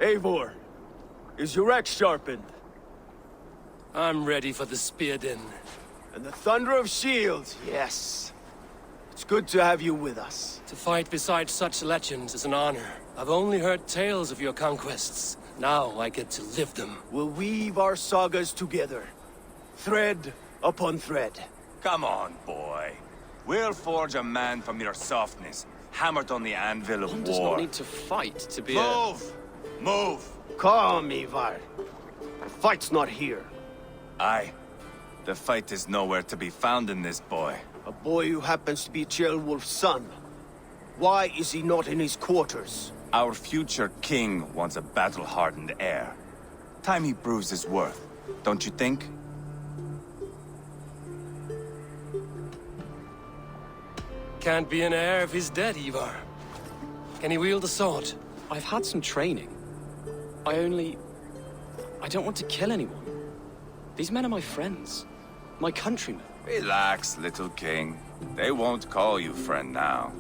Eivor, is your axe sharpened? I'm ready for the spear din. And the thunder of shields, yes. It's good to have you with us. To fight beside such legends is an honor. I've only heard tales of your conquests. Now I get to live them. We'll weave our sagas together, thread upon thread. Come on, boy. We'll forge a man from your softness, hammered on the anvil of One war. does not need to fight to be Move! Move! Calm, Ivar. The fight's not here. Aye. The fight is nowhere to be found in this boy. A boy who happens to be Ceolwulf's son. Why is he not in his quarters? Our future king wants a battle-hardened heir. Time he proves his worth, don't you think? Can't be an heir if he's dead, Ivar. Can he wield a sword? I've had some training. I don't want to kill anyone. These men are my friends. My countrymen. Relax, little king. They won't call you friend now.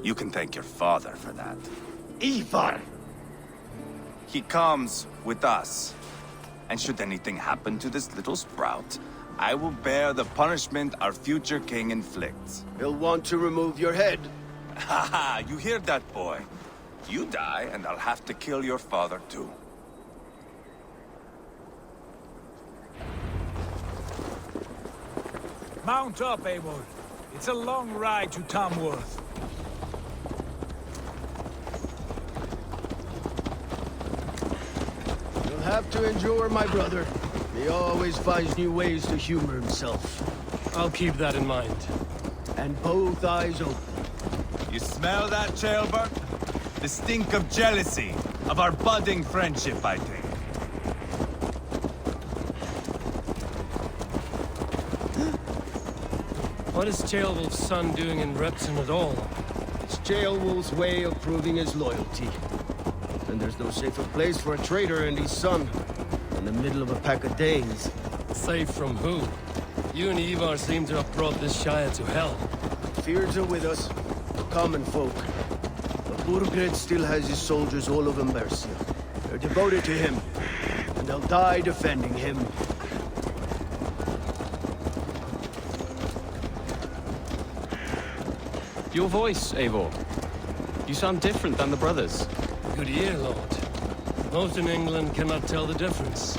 You can thank your father for that. Ivar! He comes with us. And should anything happen to this little sprout, I will bear the punishment our future king inflicts. He'll want to remove your head. Haha, you hear that, boy? You die, and I'll have to kill your father, too. Mount up, Eivor. It's a long ride to Tamworth. You'll have to endure, my brother. He always finds new ways to humor himself. I'll keep that in mind. And both eyes open. You smell that, Ceolbert? The stink of jealousy, of our budding friendship, I think. What is Ceolwulf's son doing in Repton at all? It's Ceolwulf's way of proving his loyalty. And there's no safer place for a traitor and his son in the middle of a pack of Danes. Safe from who? You and Ivar seem to have brought this Shire to hell. Fears are with us, the common folk. But Burgred still has his soldiers all over Mercia. They're devoted to him, and they'll die defending him. Your voice, Eivor. You sound different than the brothers. Good ear, Lord. Most in England cannot tell the difference.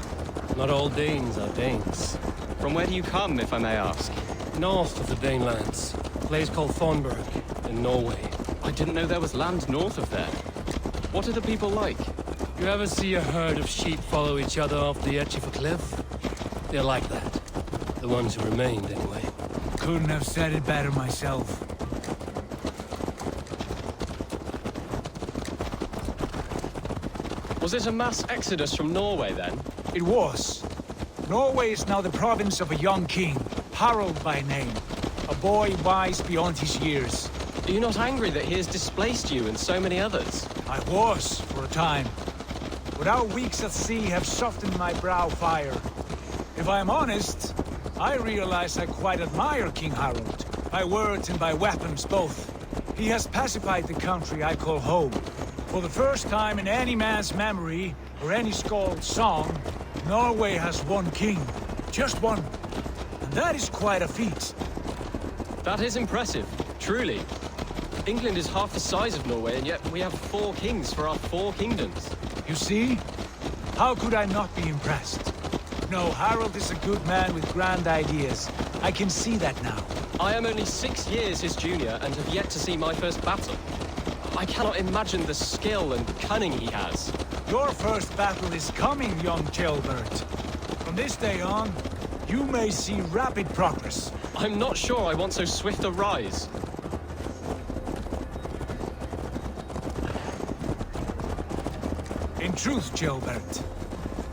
Not all Danes are Danes. From where do you come, if I may ask? North of the Danelands. A place called Thornburg, in Norway. I didn't know there was land north of there. What are the people like? You ever see a herd of sheep follow each other off the edge of a cliff? They're like that. The ones who remained, anyway. Couldn't have said it better myself. Was it a mass exodus from Norway, then? It was. Norway is now the province of a young king, Harald by name. A boy wise beyond his years. Are you not angry that he has displaced you and so many others? I was, for a time. But our weeks at sea have softened my brow fire. If I am honest, I realize I quite admire King Harald. By words and by weapons both. He has pacified the country I call home. For the first time in any man's memory, or any skald's song, Norway has one king. Just one. And that is quite a feat. That is impressive, truly. England is half the size of Norway, and yet we have 4 kings for our 4 kingdoms. You see? How could I not be impressed? No, Harald is a good man with grand ideas. I can see that now. I am only 6 years his junior and have yet to see my first battle. I cannot imagine the skill and cunning he has. Your first battle is coming, young Ceolbert. From this day on, you may see rapid progress. I'm not sure I want so swift a rise. In truth, Ceolbert,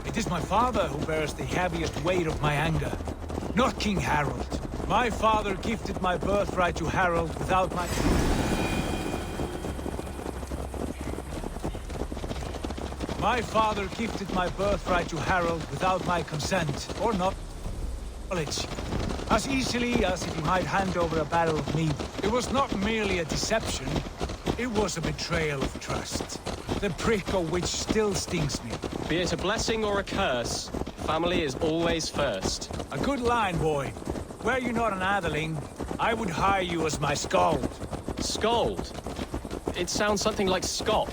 it is my father who bears the heaviest weight of my anger, not King Harald. My father gifted my birthright to Harald without my... My father gifted my birthright to Harald without my consent, or knowledge. As easily as if he might hand over a barrel of meat. It was not merely a deception, it was a betrayal of trust. the prick of which still stings me. Be it a blessing or a curse, family is always first. A good line, boy. Were you not an atheling, I would hire you as my skald. Scold? It sounds something like Scott,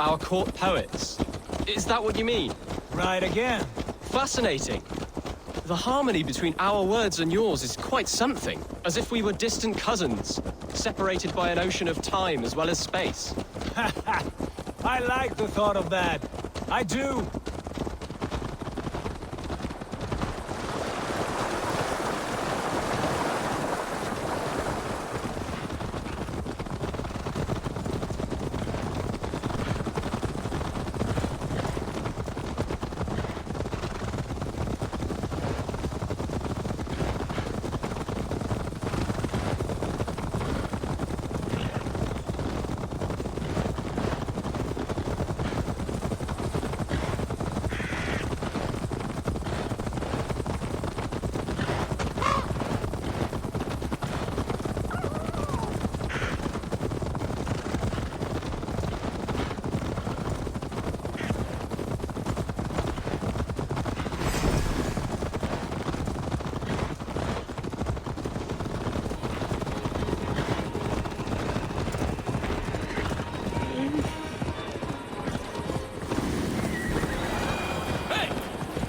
our court poets. Is that what you mean? Right again. Fascinating. The harmony between our words and yours is quite something. As if we were distant cousins, separated by an ocean of time as well as space. I like the thought of that. I do.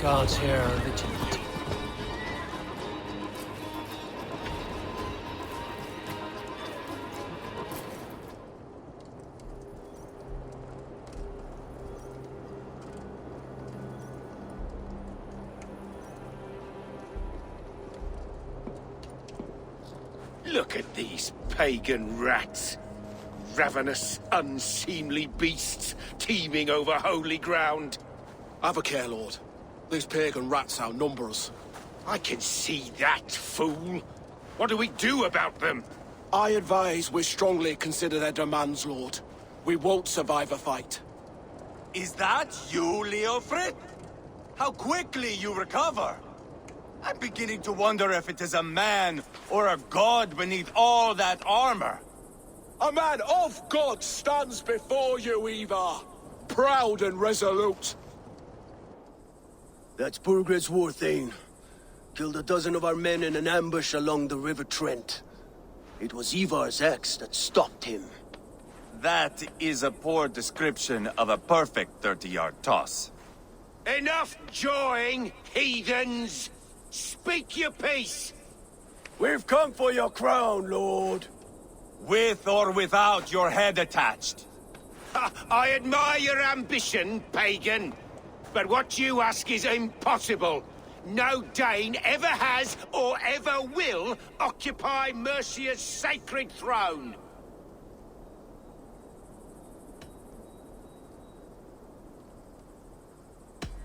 Guards here are vigilant. Look at these pagan rats. Ravenous, unseemly beasts teeming over holy ground. Have a care, Lord. These pagan rats outnumber us. I can see that, fool. What do we do about them? I advise we strongly consider their demands, Lord. We won't survive a fight. Is that you, Leofrid? How quickly you recover! I'm beginning to wonder if it is a man or a god beneath all that armor. A man of God stands before you, Eva. Proud and resolute. That's Burgred's war thane. Killed a dozen of our men in an ambush along the River Trent. It was Ivar's axe that stopped him. That is a poor description of a perfect 30-yard toss. Enough jawing, heathens! Speak your piece! We've come for your crown, Lord. With or without your head attached. Ha, I admire your ambition, pagan. But what you ask is impossible. No Dane ever has or ever will occupy Mercia's sacred throne.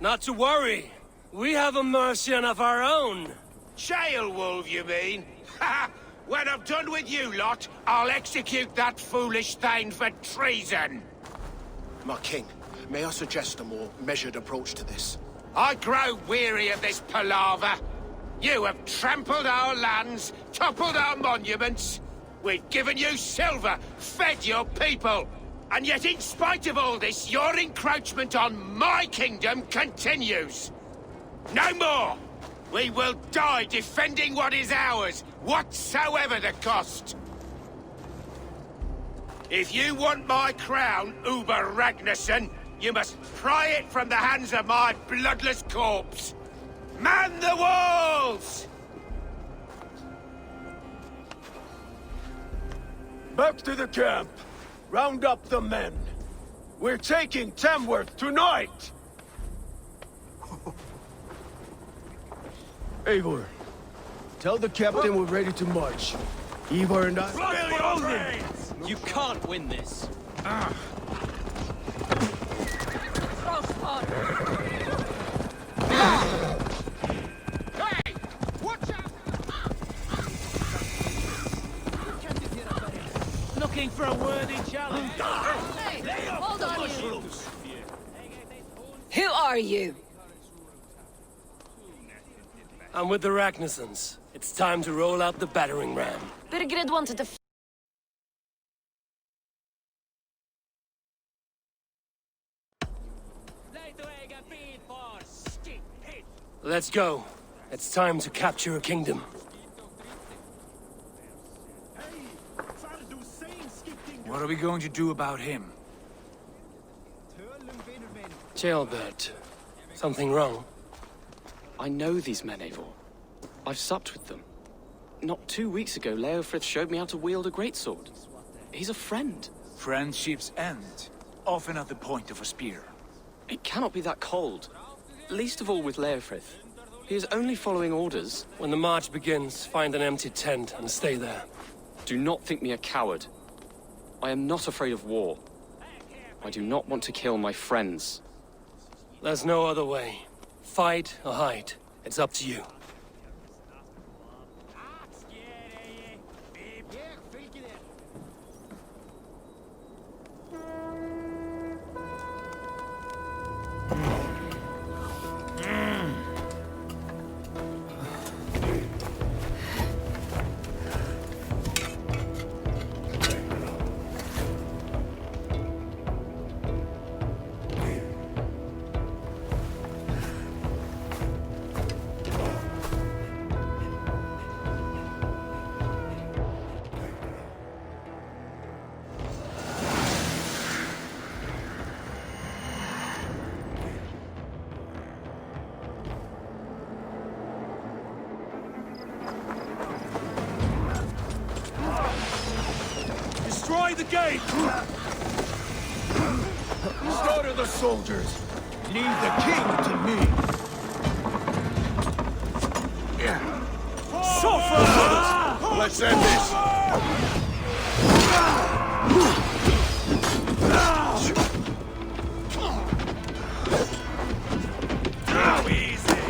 Not to worry. We have a Mercian of our own. Jailwolf, you mean? Ha! When I'm done with you lot, I'll execute that foolish thing for treason. My king, may I suggest a more measured approach to this? I grow weary of this palaver. You have trampled our lands, toppled our monuments. We've given you silver, fed your people. And yet in spite of all this, your encroachment on my kingdom continues. No more! We will die defending what is ours, whatsoever the cost. If you want my crown, Uber Ragnarsson, you must pry it from the hands of my bloodless corpse. Man the walls! Back to the camp. Round up the men. We're taking Tamworth tonight! Eivor, tell the captain we're ready to march. Eivor and I... You can't win this. Hey! Watch out! Looking for a worthy challenge. Hey, hold on you. Who are you? I'm with the Ragnarsons. It's time to roll out the battering ram. Birgrid wanted to Let's go. It's time to capture a kingdom. What are we going to do about him? Jailbird. Something wrong? I know these men, Eivor. I've supped with them. Not 2 weeks ago, Leofrith showed me how to wield a greatsword. He's a friend. Friendships end, often at the point of a spear. It cannot be that cold. Least of all with Leofrith. He is only following orders. When the march begins, find an empty tent and stay there. Do not think me a coward. I am not afraid of war. I do not want to kill my friends. There's no other way. Fight or hide. It's up to you. Destroy the gate! Slaughter the soldiers. Leave the king to me. Suffer! Let's end this! Now easy!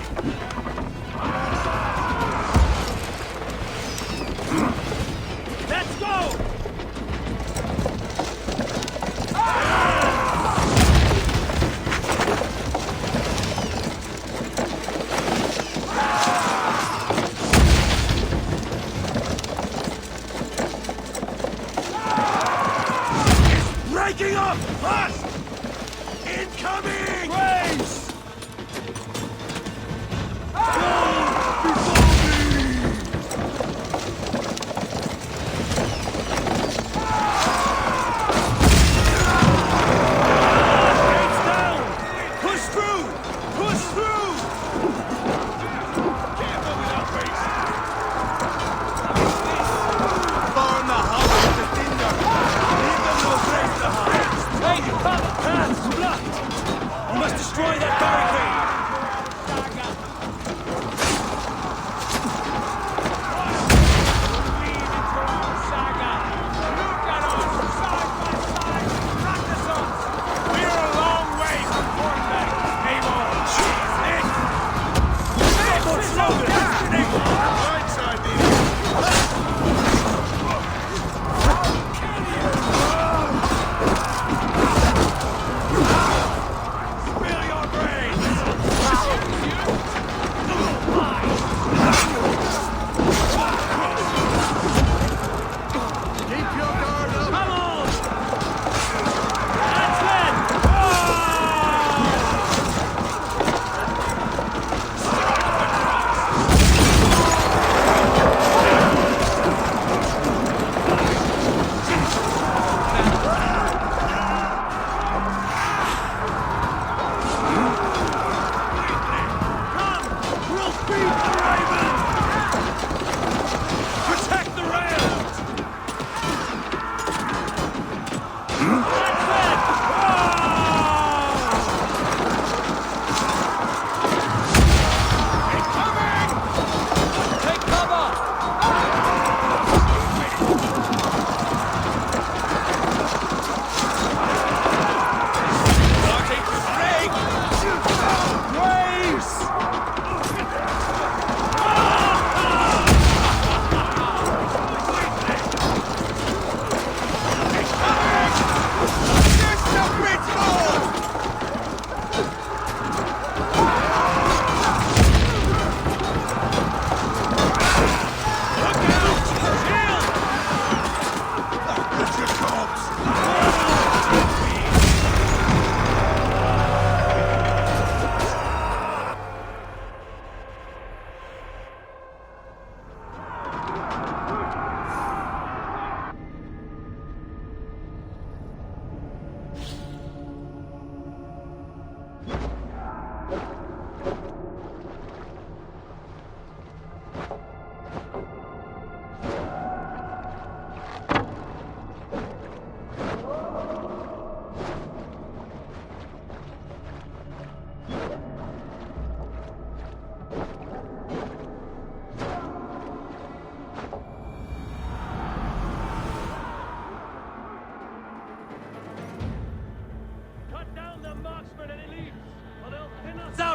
Let's go! Breaking up! Fast! Incoming! Race! Gates down! Push through! Push through! Can't go without grace! Burn the house to tinder! Leave them no grace to hide! Hey,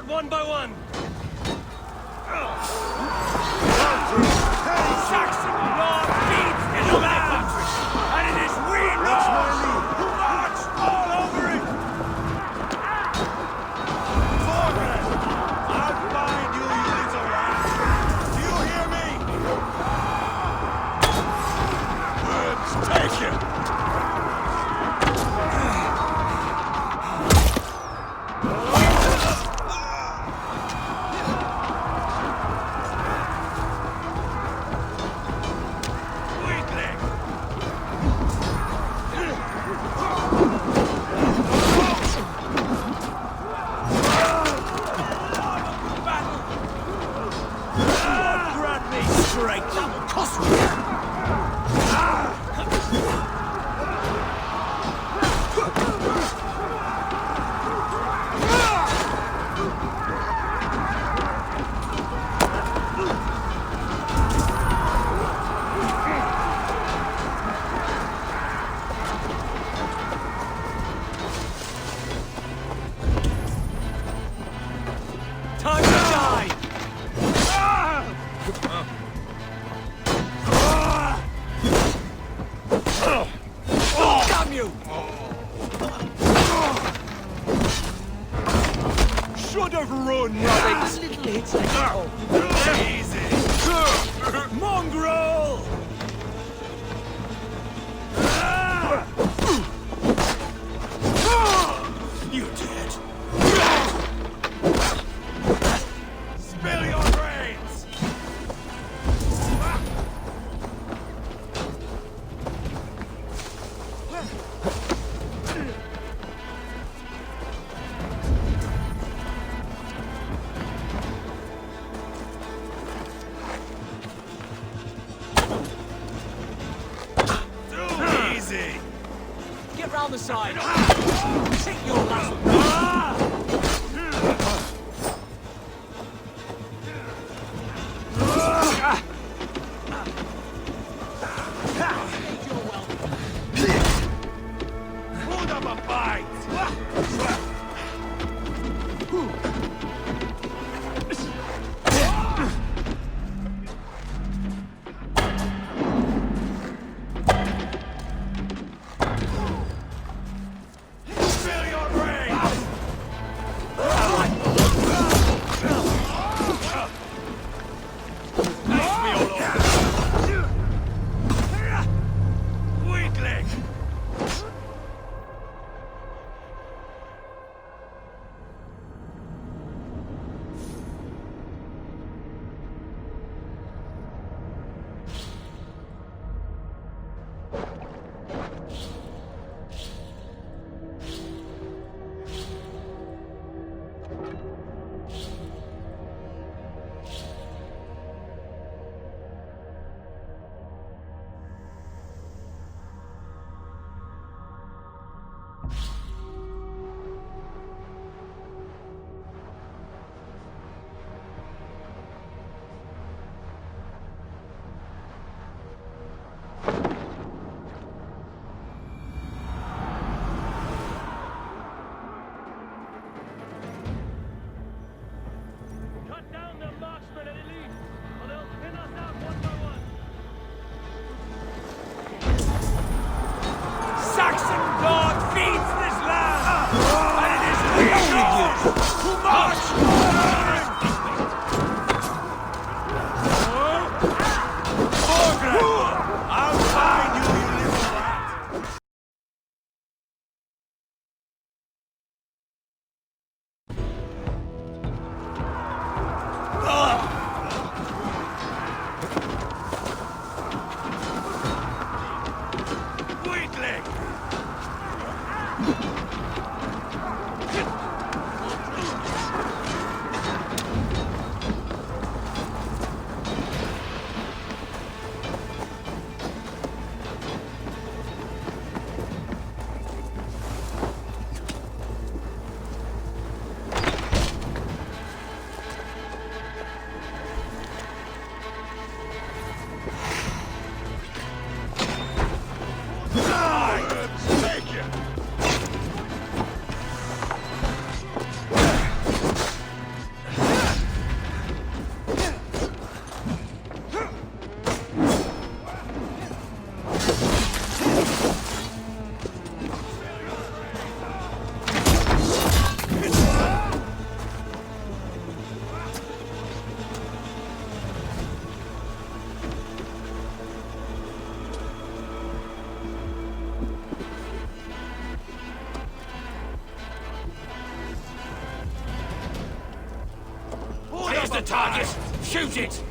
out one by one! Saxon law feeds in the land, and it is we Lords who march all over it! Forward! I'll find you, you little rat! Do you hear me? Words taken! Time to die! Damn you! Should have run, rabbits! Little hits like oh. Easy! Mongrel! You dead! Spill your brains! Too easy! Get round the side! Take your last... Put up a fight! Spill your brains! the target! Shoot it!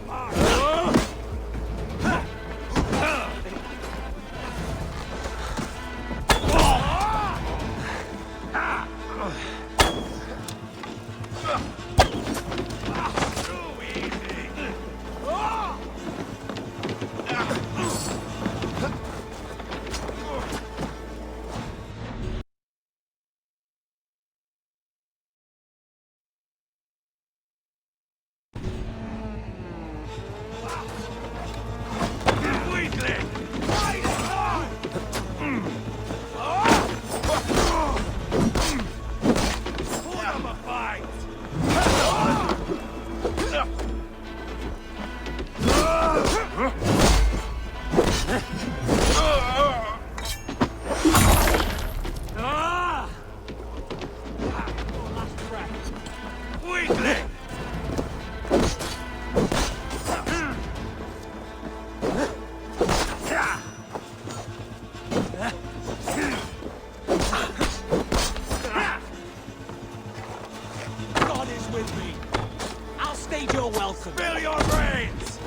God is with me. I'll stage your welcome. Spill your brains!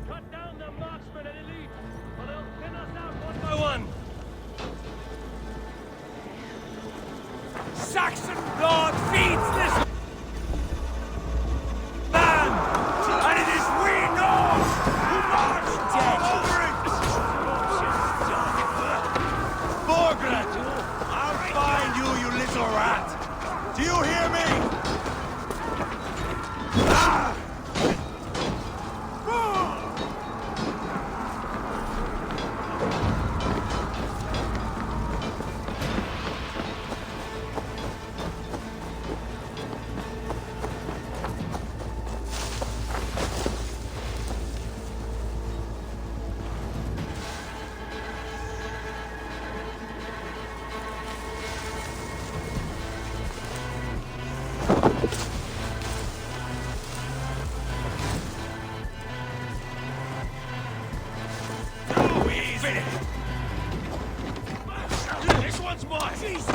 Cut down the marksmen and elite, or they'll pin us out one by one. Saxon blood feeds this man, and it is we Norse who march dead. Borgred! I'll find you, you little rat! Do you hear me? Ah! This one's mine! Jesus!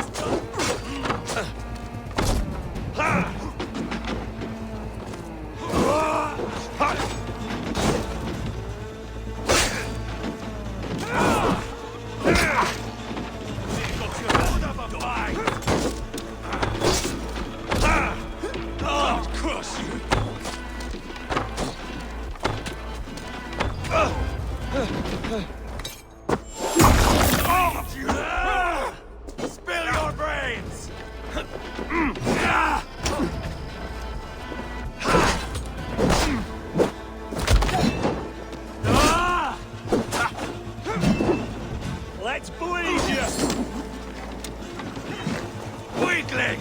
I'll crush you! Spill your brains! Let's bleed you! Weakling!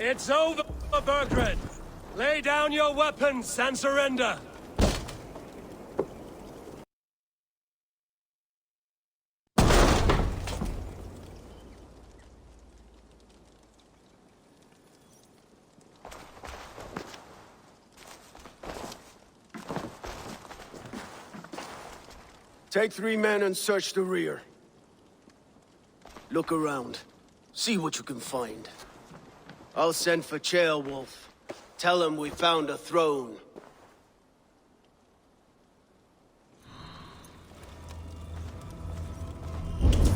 It's over, Burgred! Lay down your weapons and surrender! Take 3 men and search the rear. Look around. See what you can find. I'll send for Chaelwolf. Tell him we found a throne.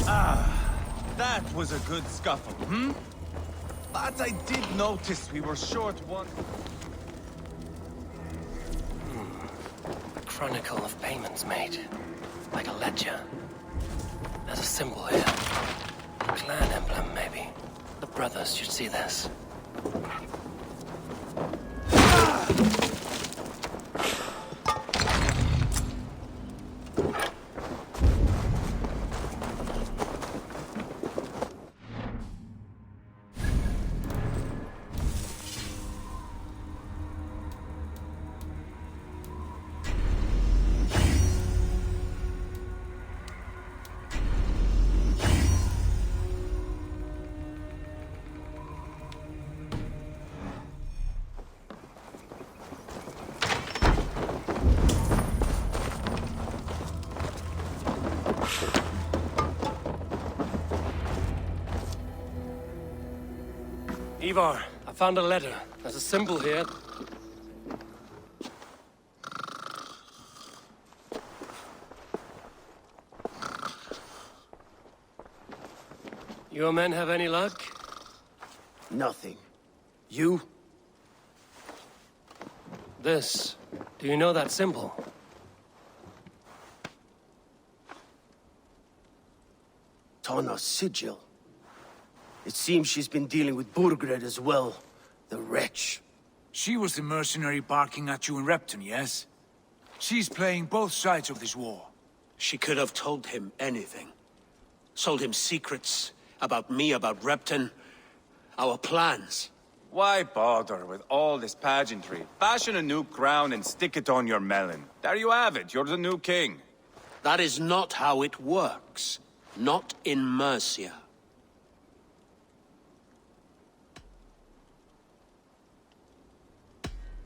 That was a good scuffle, hmm? But I did notice we were short one... A chronicle of payments made. Like a ledger. There's a symbol here. A clan emblem, maybe. The brothers should see this. Ivar, I found a letter. There's a symbol here. Your men have any luck? Nothing. You? This. Do you know that symbol? Tana's sigil. It seems she's been dealing with Burgred as well. The wretch. She was the mercenary barking at you in Repton, yes? She's playing both sides of this war. She could have told him anything. Sold him secrets about me, about Repton, our plans. Why bother with all this pageantry? Fashion a new crown and stick it on your melon. There you have it, you're the new king. That is not how it works. Not in Mercia.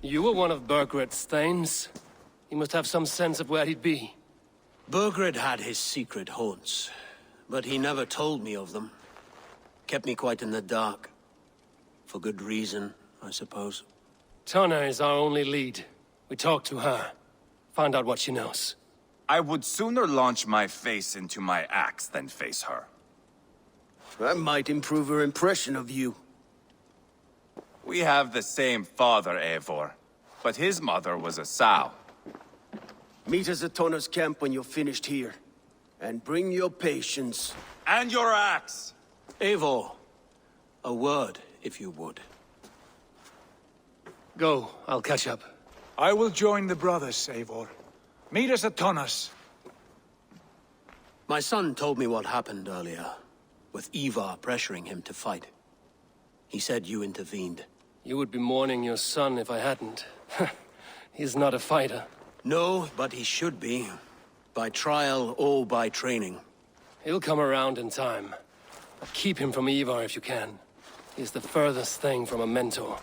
You were one of Burgred's thanes. He must have some sense of where he'd be. Burgred had his secret haunts, but he never told me of them. Kept me quite in the dark. For good reason, I suppose. Tana is our only lead. We talk to her. Find out what she knows. I would sooner launch my face into my axe than face her. That might improve her impression of you. We have the same father, Eivor, but his mother was a sow. Meet us at Tana's camp when you're finished here. And bring your patience. And your axe! Eivor, a word, if you would. Go, I'll catch up. I will join the brothers, Eivor. Meet us at Tana's. My son told me what happened earlier, with Ivar pressuring him to fight. He said you intervened. You would be mourning your son if I hadn't. He's not a fighter. No, but he should be. By trial or by training. He'll come around in time. But keep him from Ivar if you can. He's the furthest thing from a mentor.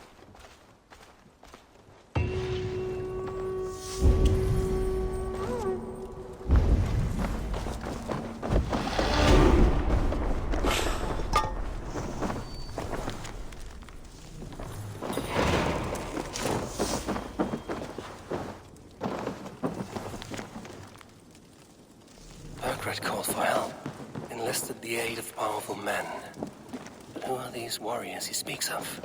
Burgred called for help. Enlisted the aid of powerful men. But who are these warriors he speaks of?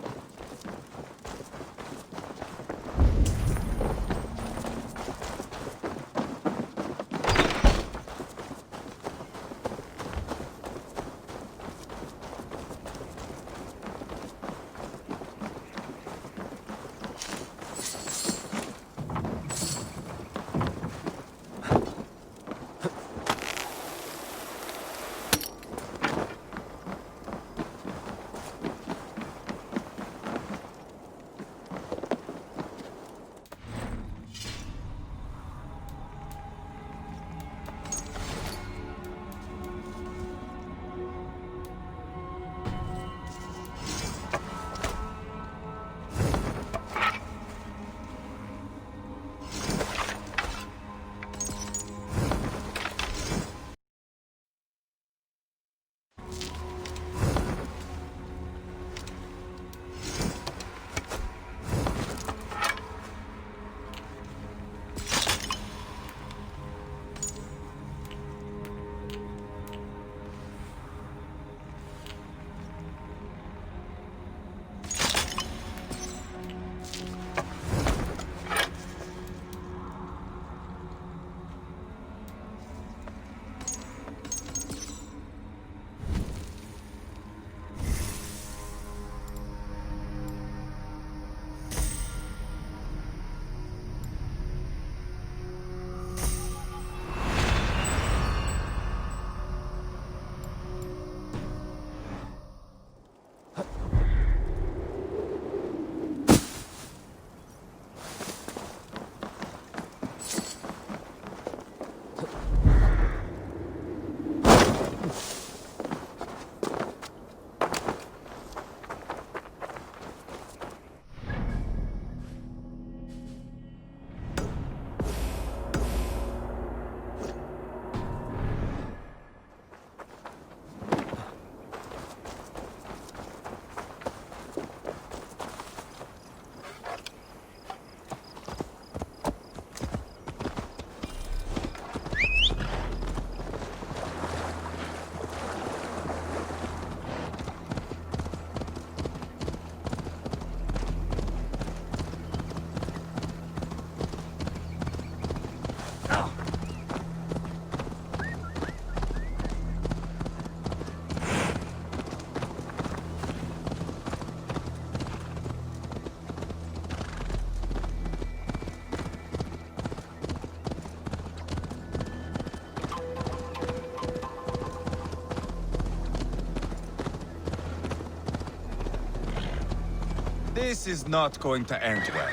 This is not going to end well.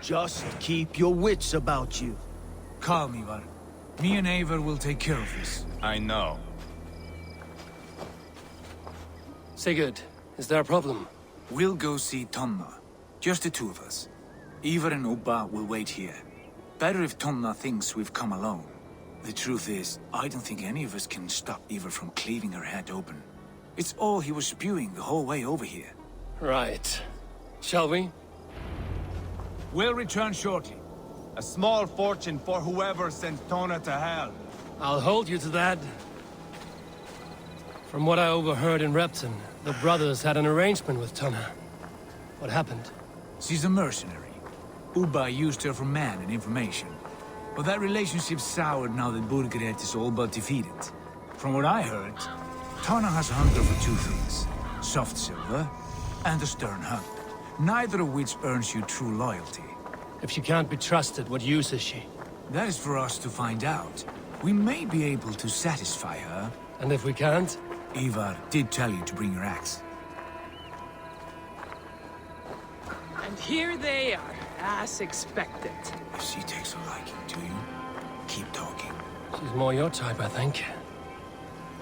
Just keep your wits about you. Calm, Ivar. Me and Eivor will take care of this. I know. Sigurd, is there a problem? We'll go see Tonna. Just the two of us. Ivar and Ubba will wait here. Better if Tonna thinks we've come alone. The truth is, I don't think any of us can stop Ivar from cleaving her head open. It's all he was spewing the whole way over here. Right. Shall we? We'll return shortly. A small fortune for whoever sent Tona to hell. I'll hold you to that. From what I overheard in Repton, the brothers had an arrangement with Tona. What happened? She's a mercenary. Ubba used her for man and information. But that relationship soured now that Burgred is all but defeated. From what I heard, Tona has a hunger for two things. Soft silver and a stern hug. Neither of which earns you true loyalty. If she can't be trusted, what use is she? That is for us to find out. We may be able to satisfy her. And if we can't? Ivar did tell you to bring your axe. And here they are, as expected. If she takes a liking to you, keep talking. She's more your type, I think.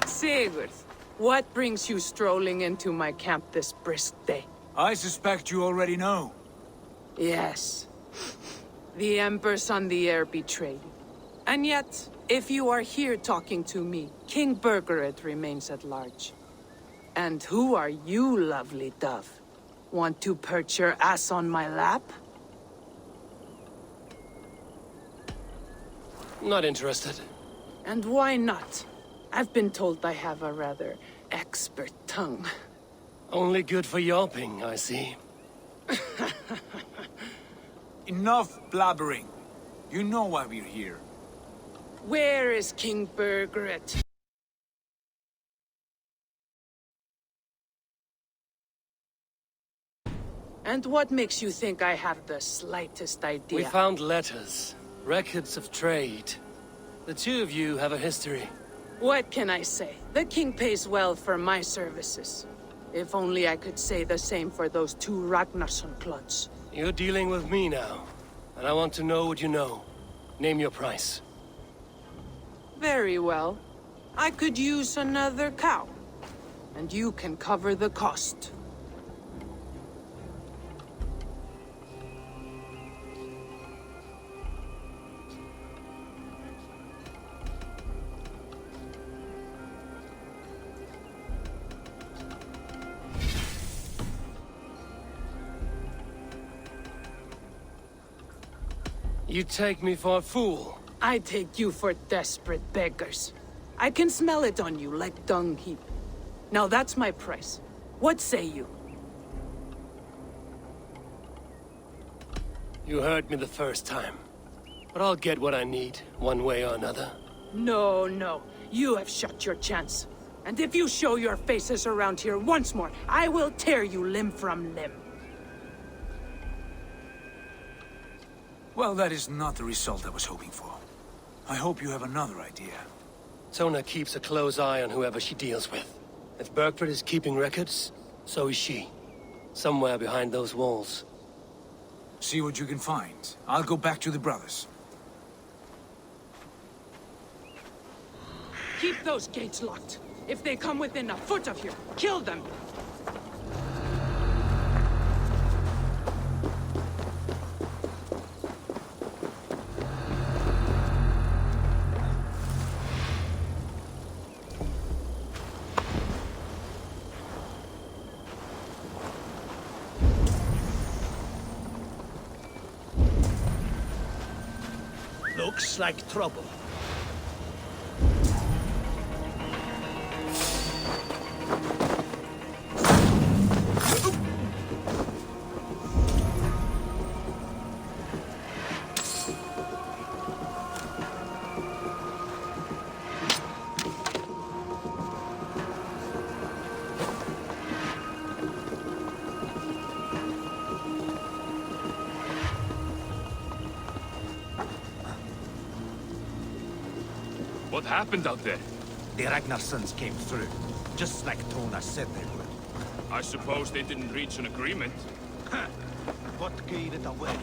Sigurd, what brings you strolling into my camp this brisk day? I suspect you already know. Yes. The Embers on the air betrayed you. And yet, if you are here talking to me, King Burgred remains at large. And who are you, lovely dove? Want to perch your ass on my lap? Not interested. And why not? I've been told I have a rather expert tongue. Only good for yelping, I see. Enough blabbering. You know why we're here. Where is King Burgred? And what makes you think I have the slightest idea? We found letters, records of trade. The two of you have a history. What can I say? The king pays well for my services. If only I could say the same for those two Ragnarsson clods. You're dealing with me now, and I want to know what you know. Name your price. Very well. I could use another cow. And you can cover the cost. You take me for a fool. I take you for desperate beggars. I can smell it on you like dung heap. Now that's my price. What say you? You heard me the first time. But I'll get what I need, one way or another. No, no. You have shot your chance. And if you show your faces around here once more, I will tear you limb from limb. Well, that is not the result I was hoping for. I hope you have another idea. Tona keeps a close eye on whoever she deals with. If Burgford is keeping records, so is she. Somewhere behind those walls. See what you can find. I'll go back to the brothers. Keep those gates locked. If they come within a foot of here, kill them! Looks like trouble. What happened out there? The Ragnarssons came through, just like Tona said they would. I suppose they didn't reach an agreement. What gave it away?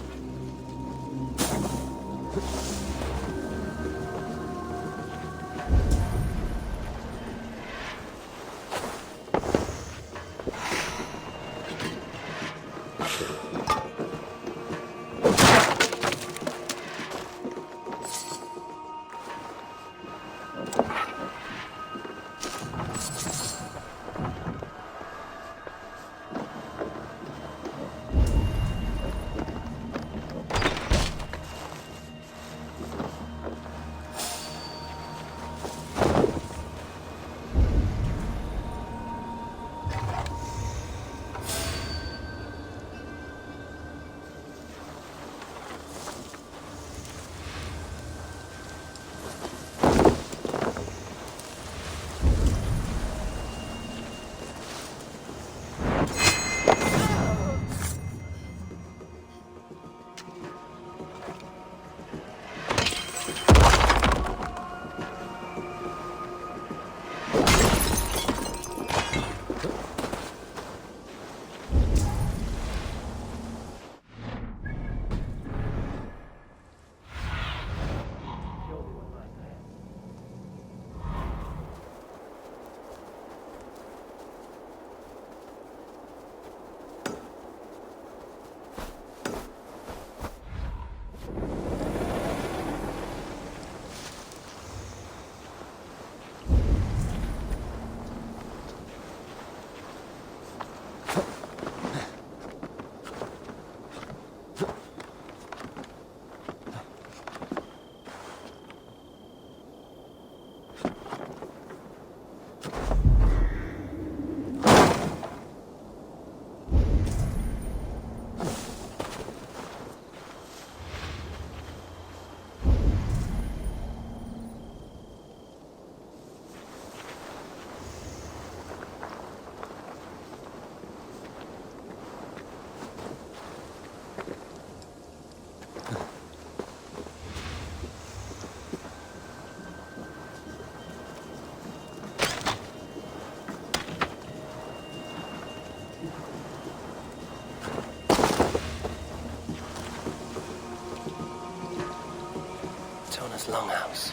Longhouse.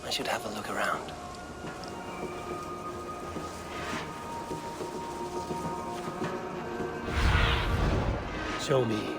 I should have a look around. Show me.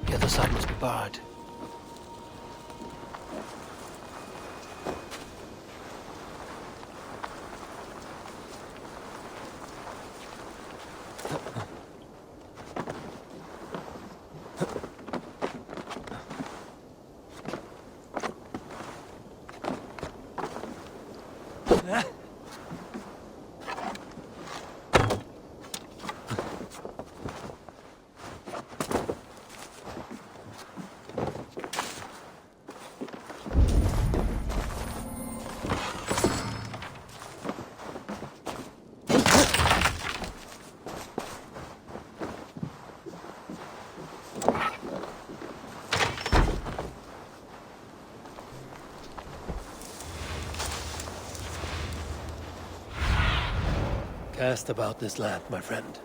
The other side must be barred. Cast about this land, my friend.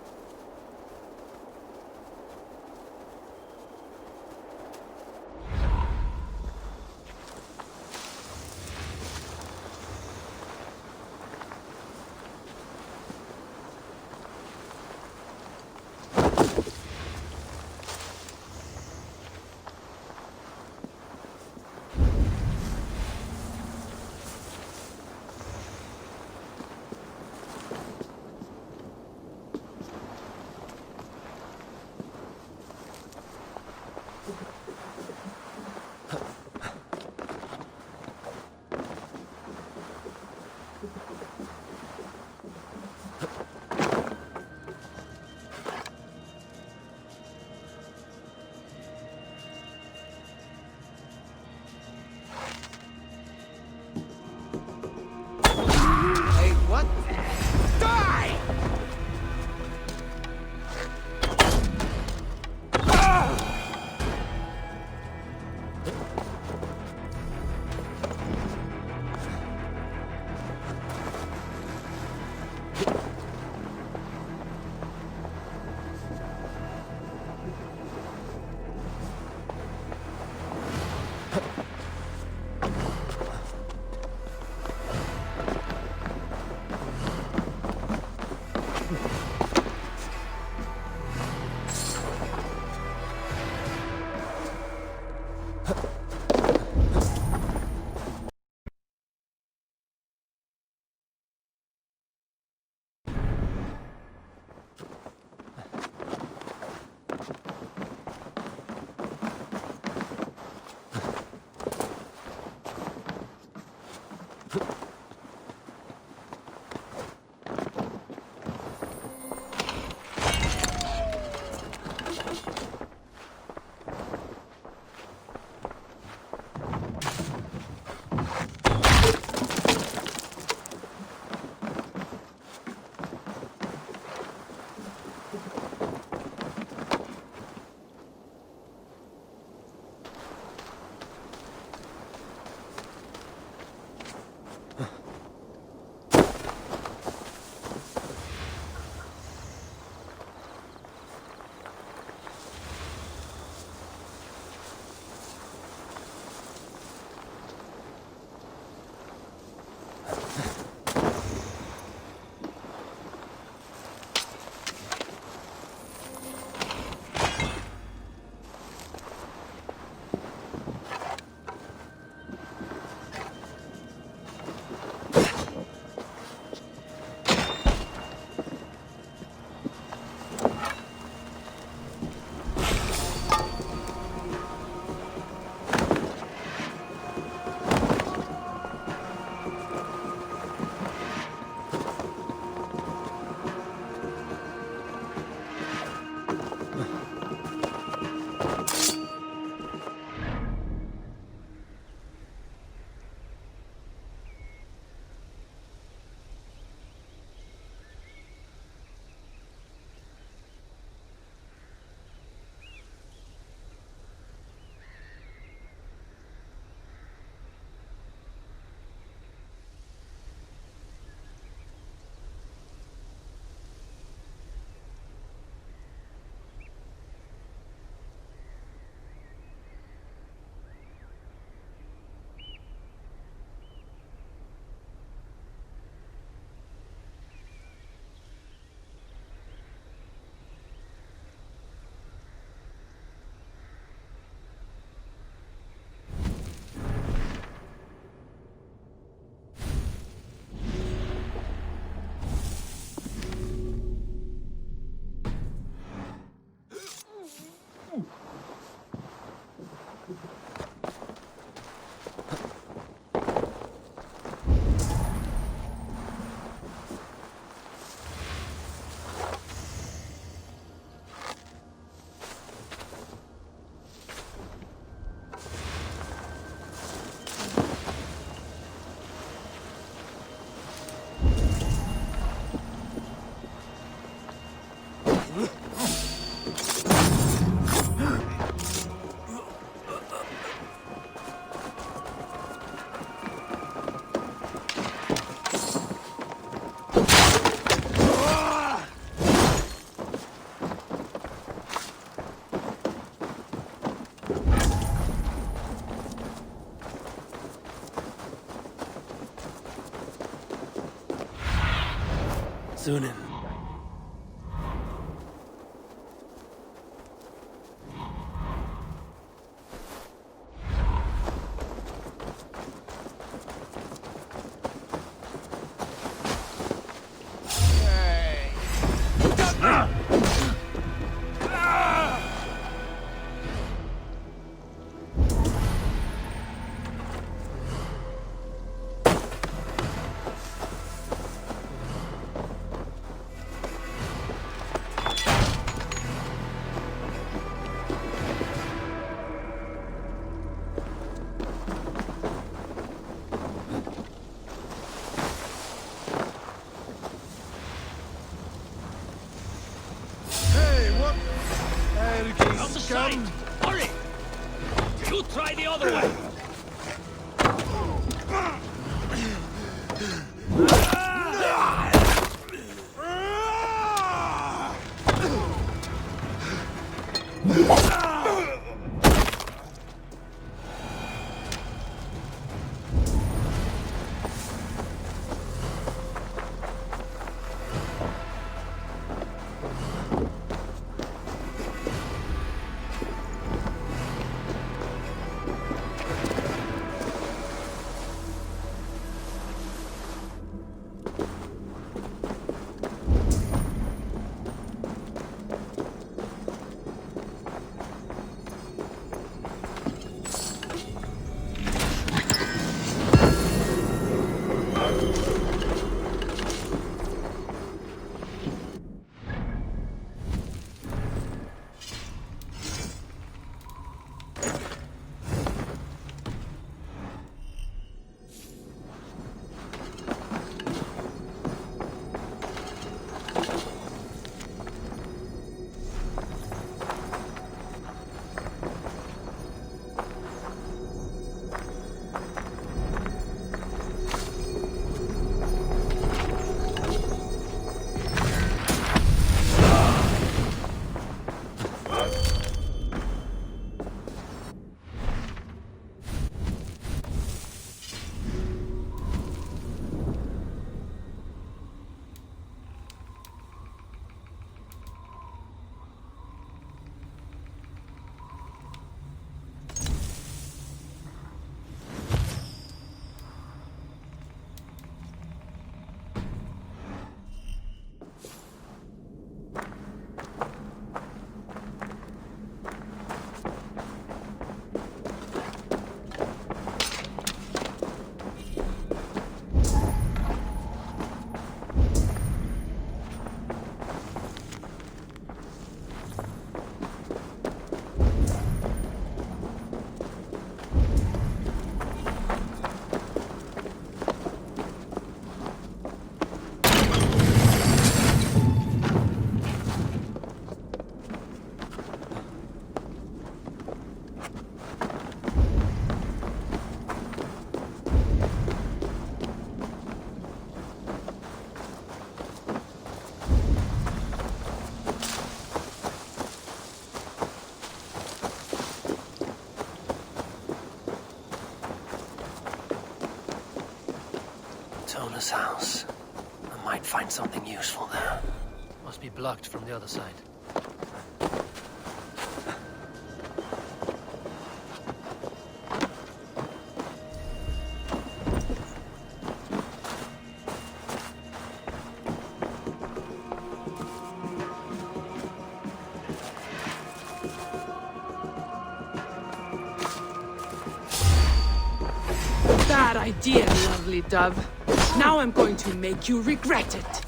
Zunin. Out the side! Hurry! You try the other way! Tona's house. I might find something useful there. Must be blocked from the other side. Bad idea, lovely dove. Now I'm going to make you regret it.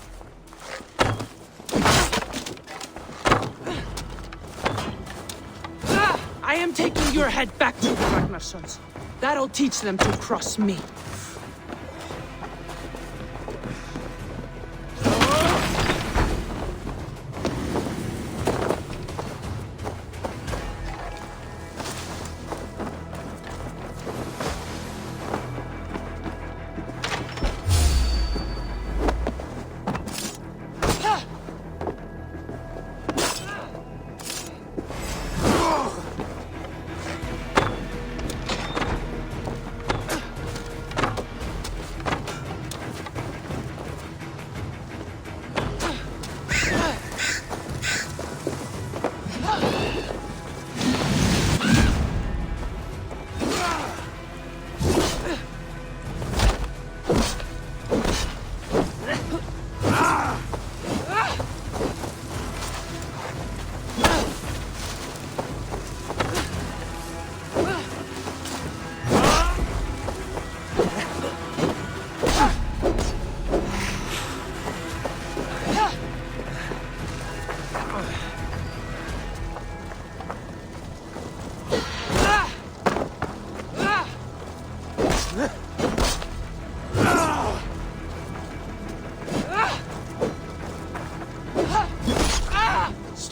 I am taking your head back to the Ragnarsons. That'll teach them to cross me.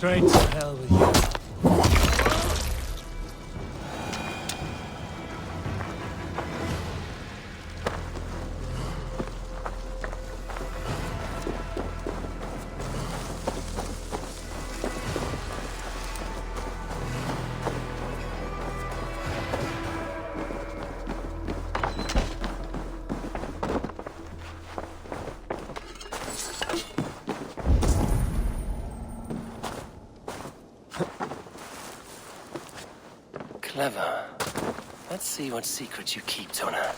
Straight to hell with you. Clever. Let's see what secrets you keep, Tona.